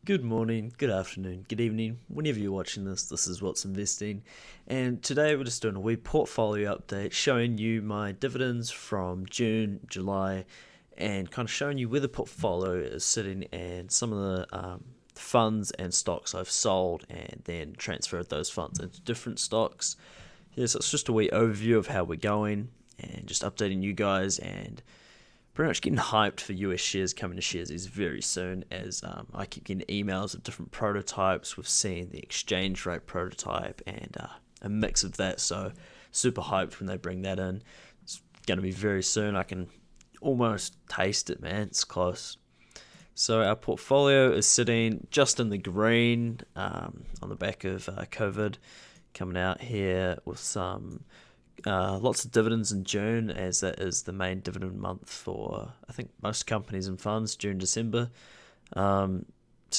Good morning, good afternoon, good evening. Whenever you're watching this, this is What's Investing. And today we're just doing a wee portfolio update showing you my dividends from June, July, and kind of showing you where the portfolio is sitting and some of the funds and stocks I've sold and then transferred those funds into different stocks. Yeah, so it's just a wee overview of how we're going and just updating you guys and pretty much getting hyped for US shares coming to Sharesies very soon, as I keep getting emails of different prototypes. We've seen the exchange rate prototype and a mix of that, so super hyped when they bring that in. It's going to be very soon. I can almost taste it, man. It's close. So our portfolio is sitting just in the green on the back of COVID, coming out here with some lots of dividends in June, as that is the main dividend month for, I think, most companies and funds, June, December. So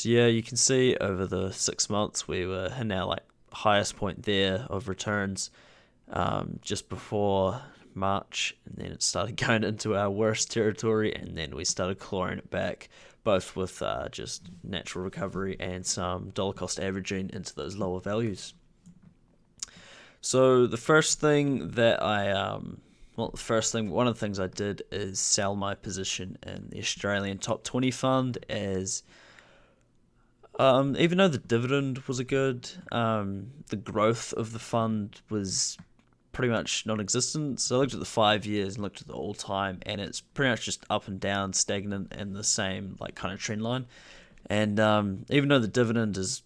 yeah, you can see over the 6 months we were in our highest point there of returns just before March, and then it started going into our worst territory, and then we started clawing it back, both with just natural recovery and some dollar cost averaging into those lower values. So the first thing that one of the things I did is sell my position in the Australian Top 20 Fund, as even though the dividend was good, the growth of the fund was pretty much non-existent. So I looked at the 5 years and looked at the all-time, and it's pretty much just up and down, stagnant, and the same kind of trend line. And even though the dividend is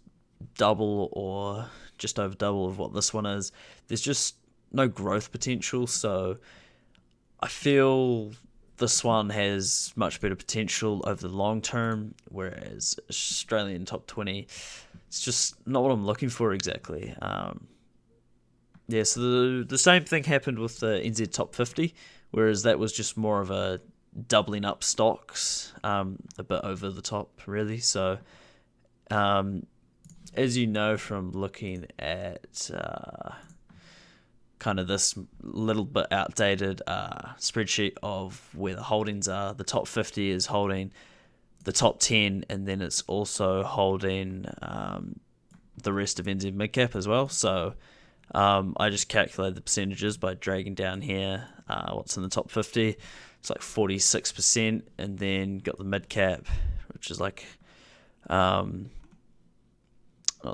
double or just over double of what this one is, there's just no growth potential. So I feel this one has much better potential over the long term, whereas Australian Top 20, it's just not what I'm looking for exactly. So the same thing happened with the NZ Top 50, whereas that was just more of a doubling up stocks, a bit over the top really. So as you know from looking at kind of this little bit outdated spreadsheet of where the holdings are, the top 50 is holding the top 10, and then it's also holding the rest of NZ Midcap as well. So I just calculated the percentages by dragging down here what's in the top 50. It's 46%, and then got the Midcap, which is the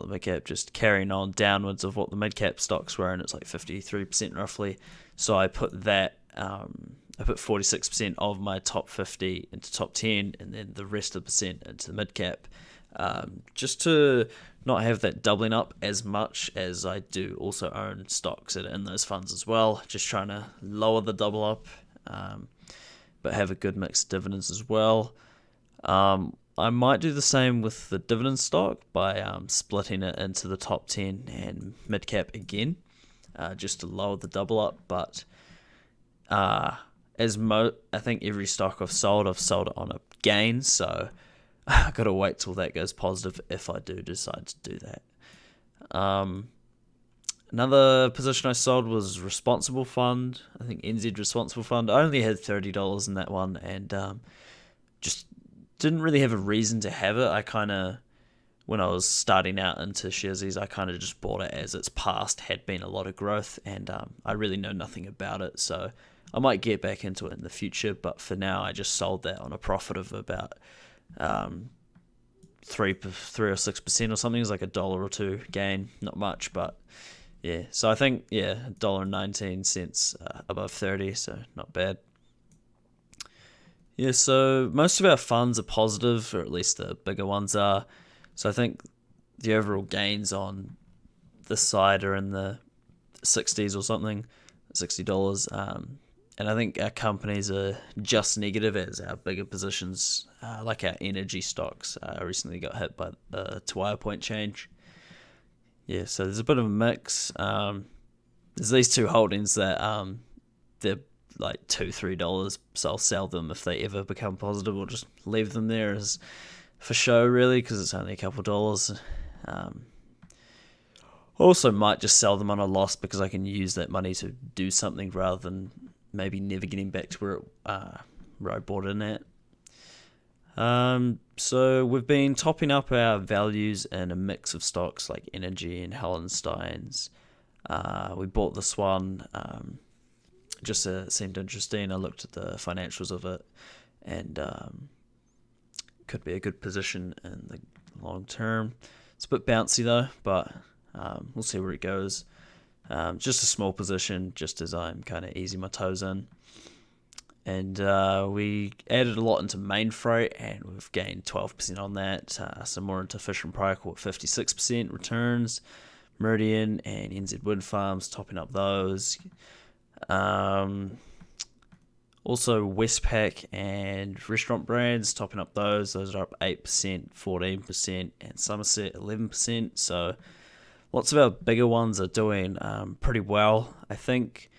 mid-cap just carrying on downwards of what the mid-cap stocks were, and it's 53% roughly. So I put that, I put 46% of my top 50 into top 10, and then the rest of the percent into the mid-cap, just to not have that doubling up as much, as I do also own stocks that are in those funds as well, just trying to lower the double up, but have a good mix of dividends as well. I might do the same with the dividend stock by splitting it into the top 10 and mid-cap again, just to lower the double up. But I think every stock I've sold it on a gain, so I've got to wait till that goes positive if I do decide to do that. Another position I sold was Responsible Fund. I think NZ Responsible Fund. I only had $30 in that one, and just didn't really have a reason to have it. When I was starting out into Sharesies, I kind of just bought it as its past had been a lot of growth, and I really know nothing about it, so I might get back into it in the future, but for now I just sold that on a profit of about 3 or 6% or something. It's like $1 or $2 gain, not much, but yeah. So I think $1.19 above 30, so not bad. Yeah, so most of our funds are positive, or at least the bigger ones are. So I think the overall gains on this side are in the 60s or something, $60. And I think our companies are just negative, as our bigger positions, like our energy stocks, recently got hit by the to-wire point change. Yeah, so there's a bit of a mix. There's these two holdings that they're $2-3, so I'll sell them if they ever become positive, or just leave them there as for show, really, because it's only a couple dollars. Also might just sell them on a loss, because I can use that money to do something rather than maybe never getting back to where I bought in at. So we've been topping up our values in a mix of stocks like Energy and Hallensteins. We bought this one, just seemed interesting. I looked at the financials of it, and could be a good position in the long term. It's a bit bouncy though, but we'll see where it goes. Just a small position, just as I'm kind of easing my toes in. And we added a lot into main freight, and we've gained 12% on that. Some more into Fish and Prykel at 56% returns. Meridian and NZ Wind Farms topping up those. Also Westpac and Restaurant Brands topping up those. Those are up 8%, 14%, and Somerset 11%. So lots of our bigger ones are doing pretty well, I think.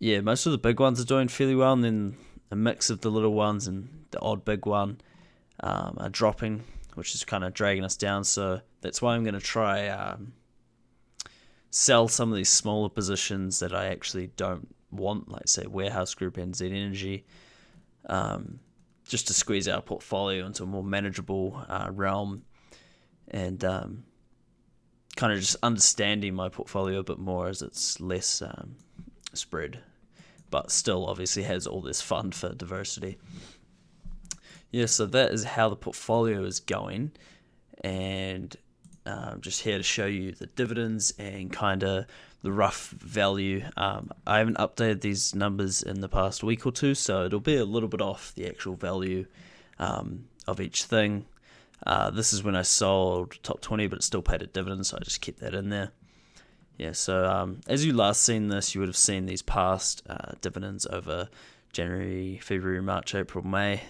Yeah, most of the big ones are doing fairly well, and then a mix of the little ones and the odd big one are dropping, which is kind of dragging us down. So that's why I'm going to try sell some of these smaller positions that I actually don't want, like say Warehouse Group and Z Energy, just to squeeze our portfolio into a more manageable realm, and kind of just understanding my portfolio a bit more as it's less spread, but still obviously has all this fund for diversity. Yeah, so that is how the portfolio is going, and just here to show you the dividends and kind of the rough value. I haven't updated these numbers in the past week or two, so it'll be a little bit off the actual value of each thing. This is when I sold top 20, but it still paid a dividend, so I just kept that in there. Yeah, so as you last seen this, you would have seen these past dividends over January, February, March, April, May.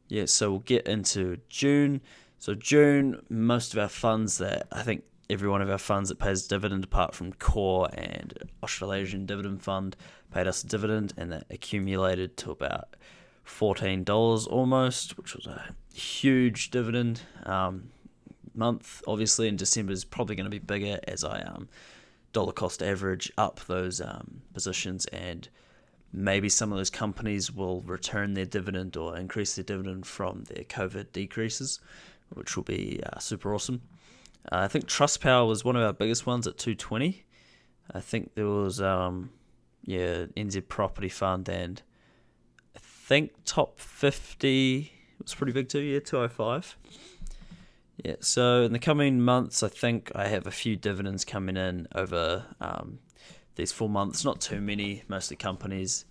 Yeah, so we'll get into June. So June, most of our funds that, I think every one of our funds that pays dividend apart from Core and Australasian Dividend Fund paid us a dividend, and that accumulated to about $14 almost, which was a huge dividend month. Obviously in December is probably going to be bigger as I dollar cost average up those positions, and maybe some of those companies will return their dividend or increase their dividend from their COVID decreases, which will be super awesome. I think Trustpower was one of our biggest ones at 220. I think there was NZ Property Fund, and I think top 50 was pretty big too, 205. Yeah, so in the coming months, I think I have a few dividends coming in over these 4 months. Not too many, mostly companies.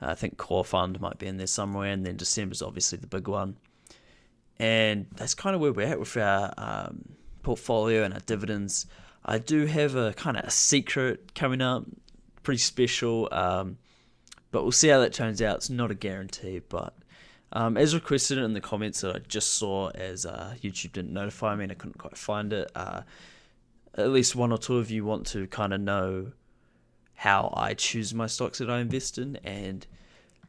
I think Core Fund might be in there somewhere, and then December's obviously the big one. And that's kind of where we're at with our portfolio and our dividends. I do have a kind of a secret coming up, pretty special, but we'll see how that turns out. It's not a guarantee, but as requested in the comments that I just saw, as YouTube didn't notify me and I couldn't quite find it, at least one or two of you want to kind of know how I choose my stocks that I invest in, and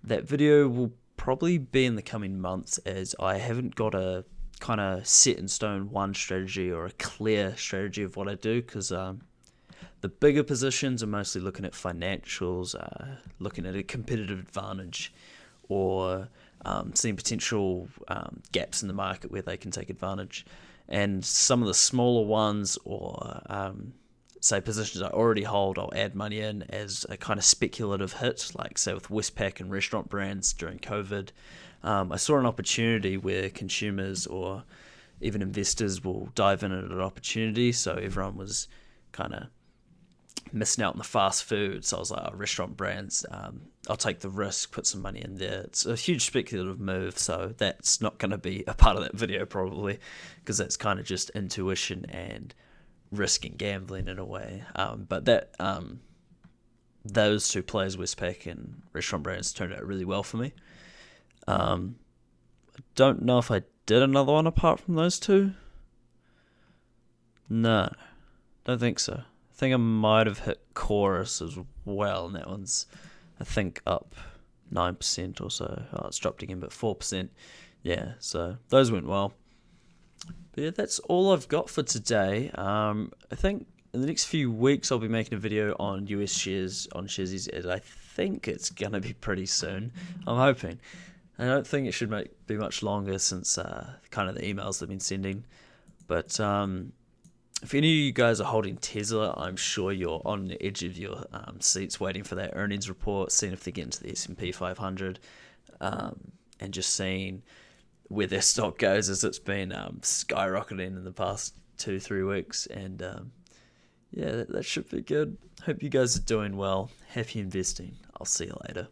that video will probably be in the coming months, as I haven't got a kind of set in stone one strategy or a clear strategy of what I do, because the bigger positions are mostly looking at financials, looking at a competitive advantage, or seeing potential gaps in the market where they can take advantage. And some of the smaller ones, or say positions I already hold, I'll add money in as a kind of speculative hit, like say with Westpac and Restaurant Brands during COVID. I saw an opportunity where consumers or even investors will dive in at an opportunity, so everyone was kind of missing out on the fast food, so I was like, Restaurant Brands, I'll take the risk, put some money in there. It's a huge speculative move, so that's not going to be a part of that video probably, because that's kind of just intuition and risk and gambling in a way. But that those two players, Westpac and Restaurant Brands, turned out really well for me. I don't know if I did another one apart from those two. No, don't think so. I think I might have hit Chorus as well, and that one's, I think, up 9% or so. Oh, it's dropped again, but 4%. Yeah, so those went well. But yeah, that's all I've got for today. I think in the next few weeks I'll be making a video on US shares on Sharesies, as I think it's going to be pretty soon. I'm hoping. And I don't think it should be much longer since kind of the emails they've been sending. But if any of you guys are holding Tesla, I'm sure you're on the edge of your seats waiting for that earnings report, seeing if they get into the S&P 500, and just seeing where their stock goes, as it's been skyrocketing in the past 2-3 weeks. And yeah, that should be good. Hope you guys are doing well. Happy investing. I'll see you later.